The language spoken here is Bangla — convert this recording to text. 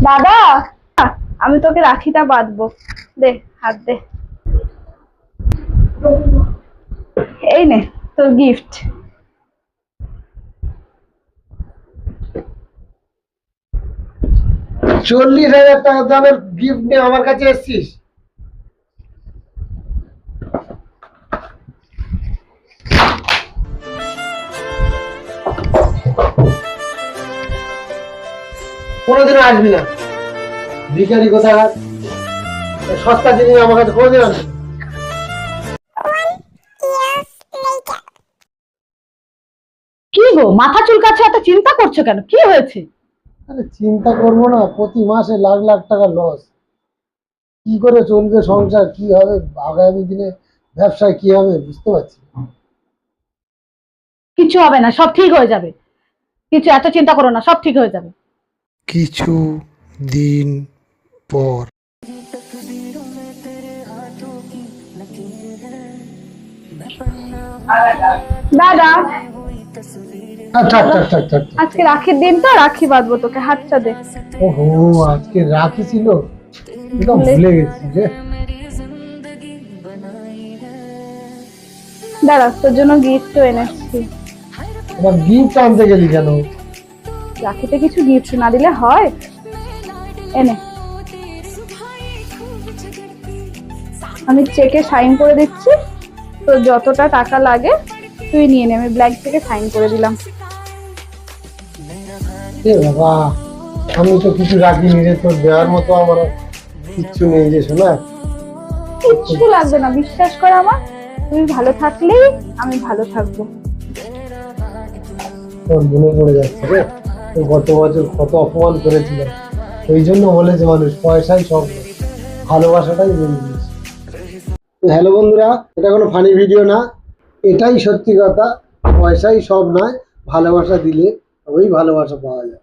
দাদা, আমি তোকে রাখিটা বাঁধবো, দে হাত দে। এই নে তোর গিফট। 40,000 টাকা দামের গিফট নিয়ে আমার কাছে এসেছিস? কোনোদিনও আসবি না ভিখারি কোথাকার। সস্তা জিনিস আমার কাছে কোনোদিন আসবে না। কি গো, মাথা চুলকাচ্ছে, এত চিন্তা করছো কেন? কি হয়েছে? আরে চিন্তা করবো না, প্রতি মাসে লাখ লাখ টাকা লস। কি করে চলবে সংসার, কি হবে আগামী দিনে, ব্যবসায় কি হবে বুঝতে পারছি না। কিছু হবে না, সব ঠিক হয়ে যাবে। কিছু এত চিন্তা করো না, সব ঠিক হয়ে যাবে। কিছু দিন পর। দাদা, থাক থাক থাক থাক। আজকে রাখির দিন তো, রাখি বাঁধবো তোকে, হাতটা দে। ওহো, আজকে রাখি ছিল, একদম ভুলে গেছি রে। দাদা, তোর জন্য গিফট এনেছি। এবার গিফট আনতে গেলি কেন? রাখিতে কিছু গিফট না দিলে হয়? এনে, আমি চেকে সাইন করে দিচ্ছি, তোর যতটা টাকা লাগে তুই নিয়ে নে, আমি ব্ল্যাঙ্ক থেকে সাইন করে দিলাম। এ বাবা, আমি তো কিছু রাখিনি রে, তোর দেওয়ার মতো আমার কিচ্ছু নেই রে শোনা। কিচ্ছু লাগবে না, বিশ্বাস কর আমার, তুই ভালো থাকলেই আমি ভালো থাকবো। তোর মনে পড়ে যাচ্ছে রে, তুই গত বছর কত অপমান করেছিল। ওই জন্য বলেছে মানুষ পয়সাই সব নয়, ভালোবাসাটাই মেন জিনিস। হ্যালো বন্ধুরা, এটা কোনো ফানি ভিডিও না, এটাই সত্যি কথা। পয়সাই সব নয়, ভালোবাসা দিলে ওই ভালোবাসা পাওয়া যায়।